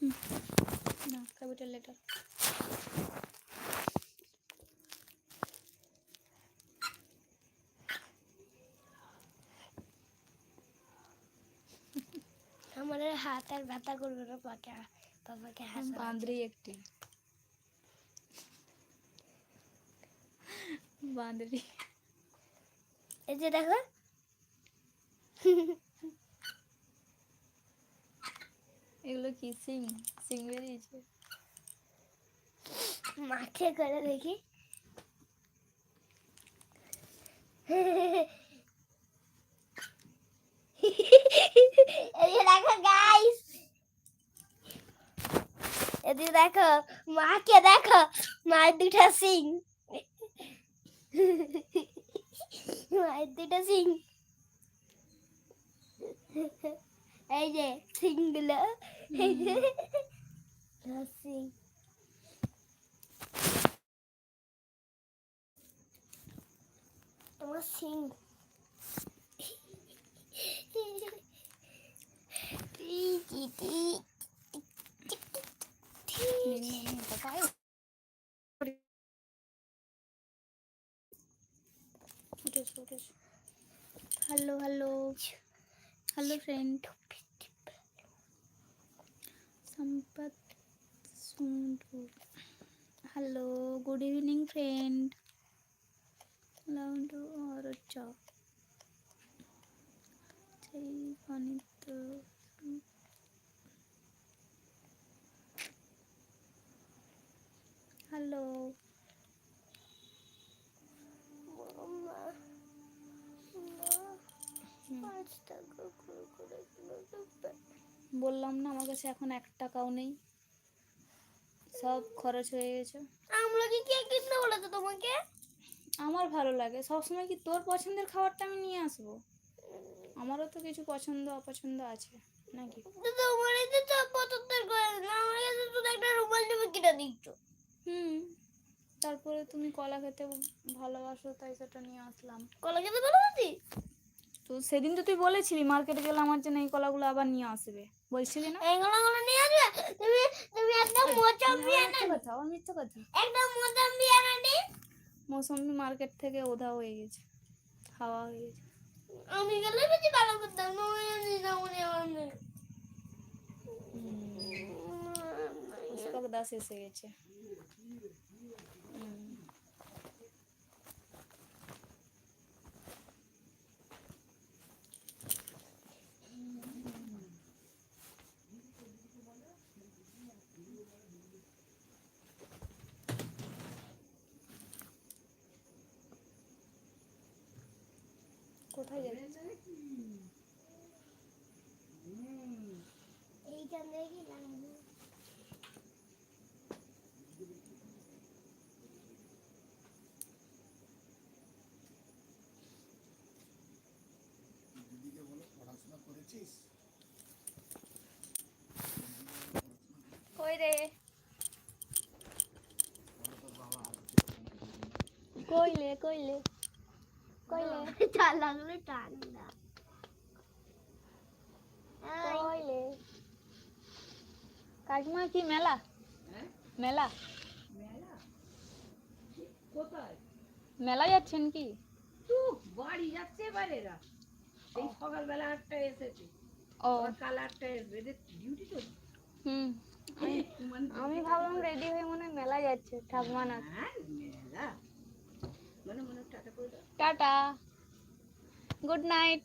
না capital letter. আমার হাত আর ব্যথা করবে না, পাপাকে হাসা বাঁদরি একটি বাঁদরি। এই যে দেখো এগুলো কি সিং সিং বেরিয়েছে। মাকে করে দেখি। এই দেখো গাইস, এদিকে দেখো মাকে দেখো, মায়ের দুটা সিং, মায়ের দুটা সিং, এই যে সিং গুলো, এই যে সিং। তোমার সিং হ্যালো হ্যালো হ্যালো ফ্রেন্ড। সম্পত সুন্দর। Hello good evening friend. লাউন্ড और चौक गणित। হ্যালো বললাম না আমার কাছে এখন 1 টাকাও নেই, সব খরচ হয়ে গেছে। আমরা কি কে কিনতে বলেছে তোমাকে? আমার ভালো লাগে সবসময় কি তোর পছন্দের খাবারটা আমি নিয়ে আসবো? আমারও তো কিছু পছন্দ অপছন্দ আছে নাকি? তোমার এই যে সব পছন্দের করে না, আমার কাছে শুধু একটা রুমাল জামা কিনে দিচ্ছ। তারপরে তুমি কলা খেতে ভালোবাসো তাই সেটা নিয়ে আসলাম। কলা খেতে ভালোবাসি তো সেদিন তো তুই বলেছিলি মার্কেটে গেলে আমার জন্য এই কলাগুলো আবার নিয়ে আসবে, বলছিলি না? এই কলাগুলো নিয়ে আসবে। তুমি একটা মোসাম্বি এনে কথা ও মিথ্যা কথা। একটা মোসাম্বি এনে নি। মৌসুমি মার্কেট থেকে উধাও হয়ে গেছে, হাওয়া হয়ে গেছে। আমি গেলে বেশি ভালো করতাম না, আমি যাবনি আমার পুষ্পক দাস এসে গেছে। কোথায় যাচ্ছে? এইখান থেকে লাগাবো। কই রে কইলে কইলে কইলে চাল লাগলে ঠান্ডা কইলে কাকিমা কি মেলা? মেলা কোথায়? মেলা যাচ্ছেন কি? তো বাড়ি যাচ্ছে বাইরেরা, এই সকালবেলা 8টা এসেছে, ও কাল 8টা এসবে, ডিউটি চলছে। আমি ভাবলাম রেডি হয়ে মনে হয় মেলা যাচ্ছে ঠাকুমা না। হ্যাঁ মেলা মনে মনে টাটা করে দাও, টাটা গুড নাইট।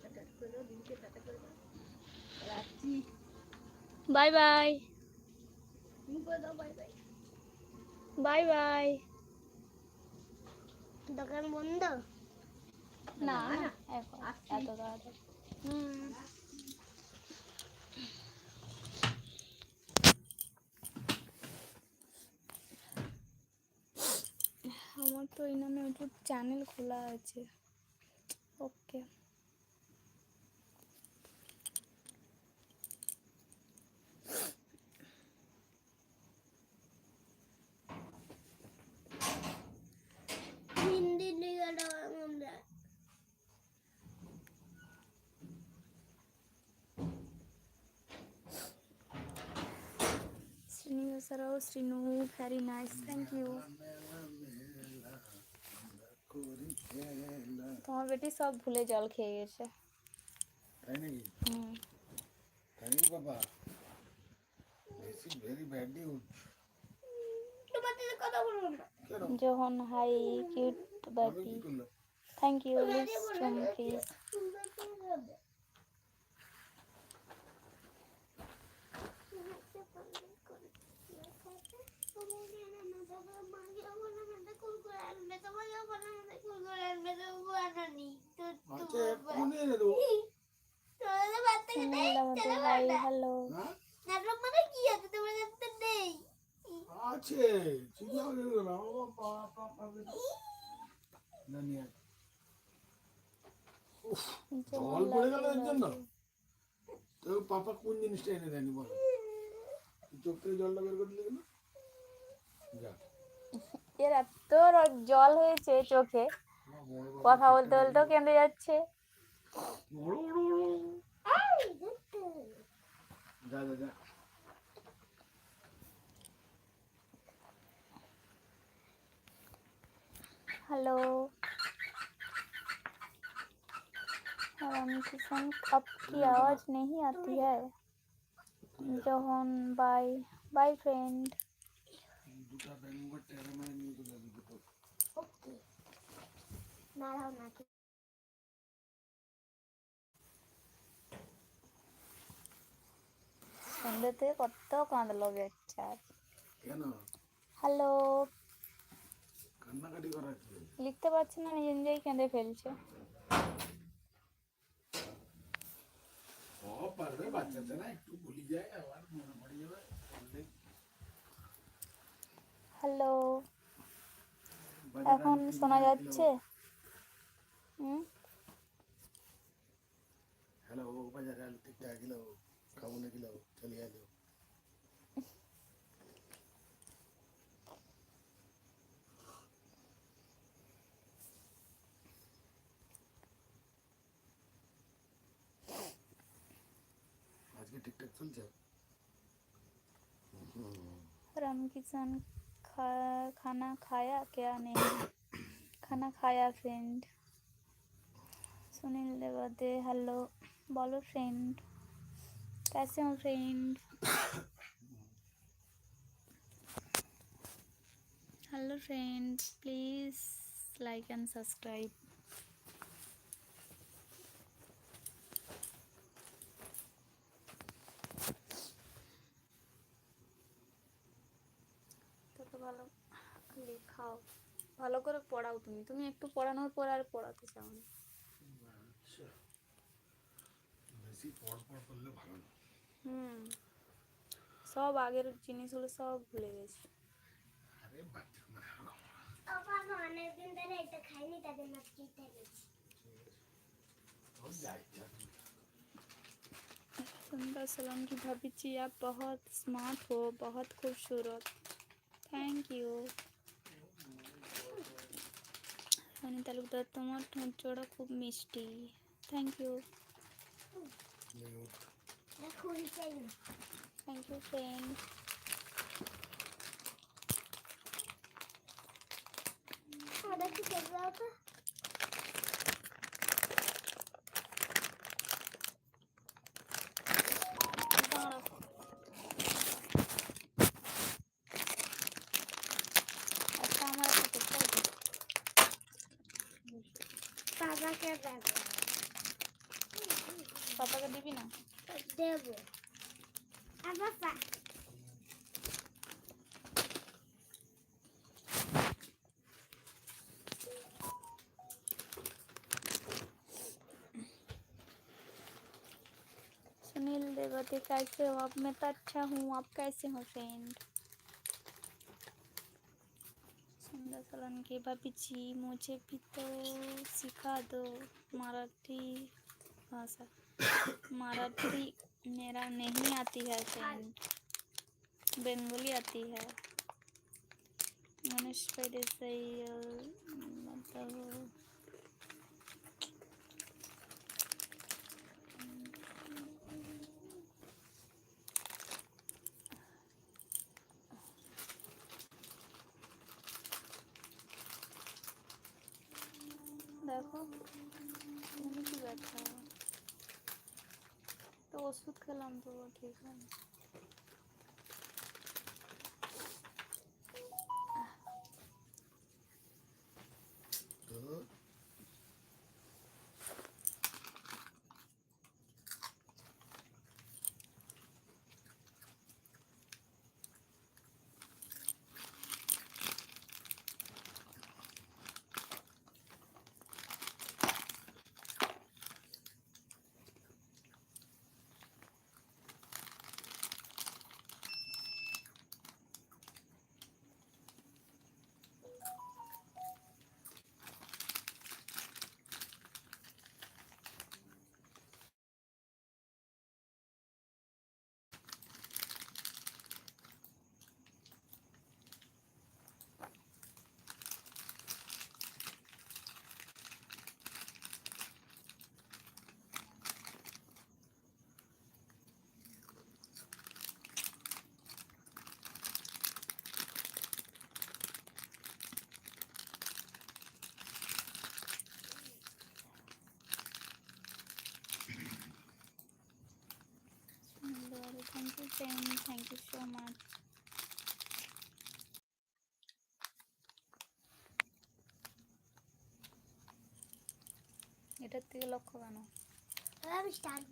টাটা করে দাও, দিদিকে টাটা করে দাও, রাখছি। বাই বাই তুমি করে দাও বাই বাই। Bye bye. দোকান বন্ধ না না, এখন আসছি। এত তাড়াতাড়ি। আমার তো এই নামে ইউটিউব চ্যানেল খোলা আছে। ওকে হিন্দি লিগাটা আমরা রহো Srinu, very nice, thank you. তোমার বেটি সব ভুলে জল খেয়ে গেছে। তাই নাকি? হুম। থ্যাংক ইউ বাবা। This is very bad news. তোমার সাথে কথা বলবো না। কেন? জোহন হাই, কিউট আমি বেবি, কি করলাম? Thank you. লিস্টুম প্লিজ। আচ্ছা এক্ষুনি এনে দেবো। সুনীল আমাদের হাই, হ্যালো। হ্যাঁ? কি আছে তোমার কাছে নেই? আছে চিন্তা করো না না নিয়ে আয়। উফ, জল পড়ে গেল এর জন্য। তো পাপা কোন জিনিসটা এনে দেয়নি বলো? তুই চোখ থেকে জলটা বের করে দিলে কেন? যা এর এত জল হয়েছে চোখে, কথা বলতে বলতেও কেঁদে যাচ্ছে। যা যা যা। हेलो रामकिशन, आपकी आवाज़ नहीं आती है। जोहन बाय बाय फ्रेंड। দুটা ব্যাঙ্গর টেরা মারে নিয়ে চলে আসবি তো। ওকে নাড়াও না সন্ধ্যে কত কাঁদলো বেচার। কেন? হ্যালো, কান্নাকাটি করার কি? লিখতে পারছি না, নিজে নিজেই কেঁদে ফেলছে। ও পারবে, বাচ্চাতে না একটু ভুলি যায় আবার মনে পড়ে যাবে। হ্যালো, এখন শোনা যাচ্ছে? হুম, হ্যালো বাজারে আলু টিকটা কিলো খাবো না কিলো চলে গেল। আজকে ঠিকঠাক চলছে? रामकिशन खाना खाया क्या? नहीं खाना खाया फ्रेंड। सुनील देवादे हेलो, बोलो फ्रेंड, कैसे हो friend? Hello friend, please like and subscribe. ভালো লেখাও, ভালো করে পড়াও। তুমি তুমি একটু পড়ানোর পর আর পড়াতে চাও না। বেশি পড় করলে ভালো না। হুম, সব আগের জিনিসগুলো সব ভুলে গেছি। আরে বাচ্চা না বাবা অনেকদিন ধরে এটা খাইনি তাদের মাছকিটা গেছি ও যাইছা। सुंदर सलाम की भाभी जी, आप बहुत स्मार्ट हो, बहुत खूबसूरत, थैंक यू। রানী তালুকদার, তোমার ঠোঁট জোড়া খুব মিষ্টি, থ্যাংক ইউ। দেখো চাই না থ্যাংক ইউ ফ্রেন্ড। ওটা কি করবে তো আচ্ছা, আমার একটা করতে হবে। বাবাকে দেবো পাপাকে দিবি না? দেবো আর বাবা सुनील देवते कैसे हो आप? मैं तो अच्छा हूँ, आप कैसे हो फ्रेंड? सुंदर सलन की भाभी जी, मुझे भी तो सिखा दो मराठी भाषा। मराठी मेरा नहीं आती है फ्रेंड, बंगाली आती है। मनीष पहले से मतलब দেখো তুমি কি ব্যথা, তো ওষুধ খেলাম তো ঠিক আছে। তো thank you friend, thank you so much. এটার থেকে লক্ষ্য কেন? আমি স্টার্ট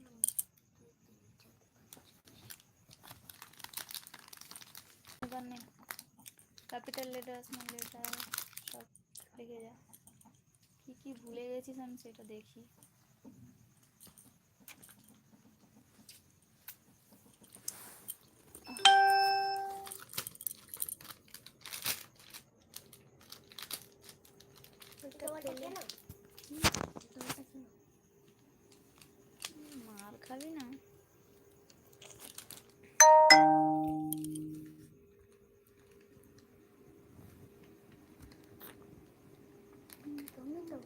এবার নেই, ক্যাপিটাল লেটার স্মল লেটার সব লিখে যা। কি কি ভুলে গেছিস আমি সেটা দেখি। এটা ফেলে মার খাবি না। তুমি তো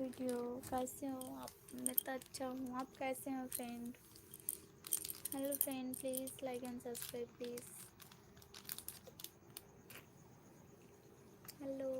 वीडियो कैसे हो आप? मैं तो अच्छा हूँ, आप कैसे हो friend? Hello friend, please like and subscribe please. Hello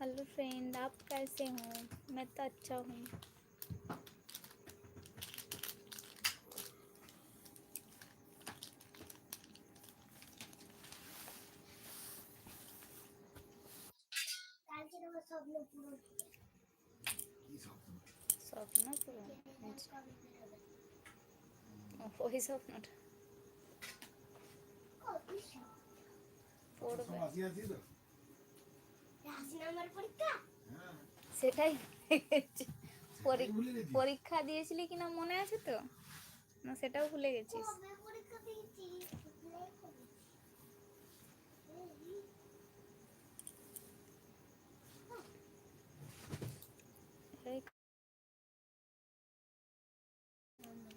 hello friend, आप कैसे हो? मैं तो अच्छा हूँ। কালকে আমার স্বপ্ন পুরো কি স্বপ্ন? স্বপ্ন পুরো ওই স্বপ্নটা পড়বে, সব আসি আছি তো? হাসি নাম্বার পরীক্ষা হ্যাঁ, সেটাই ভুলে গেছি। পরীক্ষা দিয়েছিলি কিনা মনে আছে তো? না সেটাও ভুলে গেছিস? কবে পরীক্ষা দিয়েছি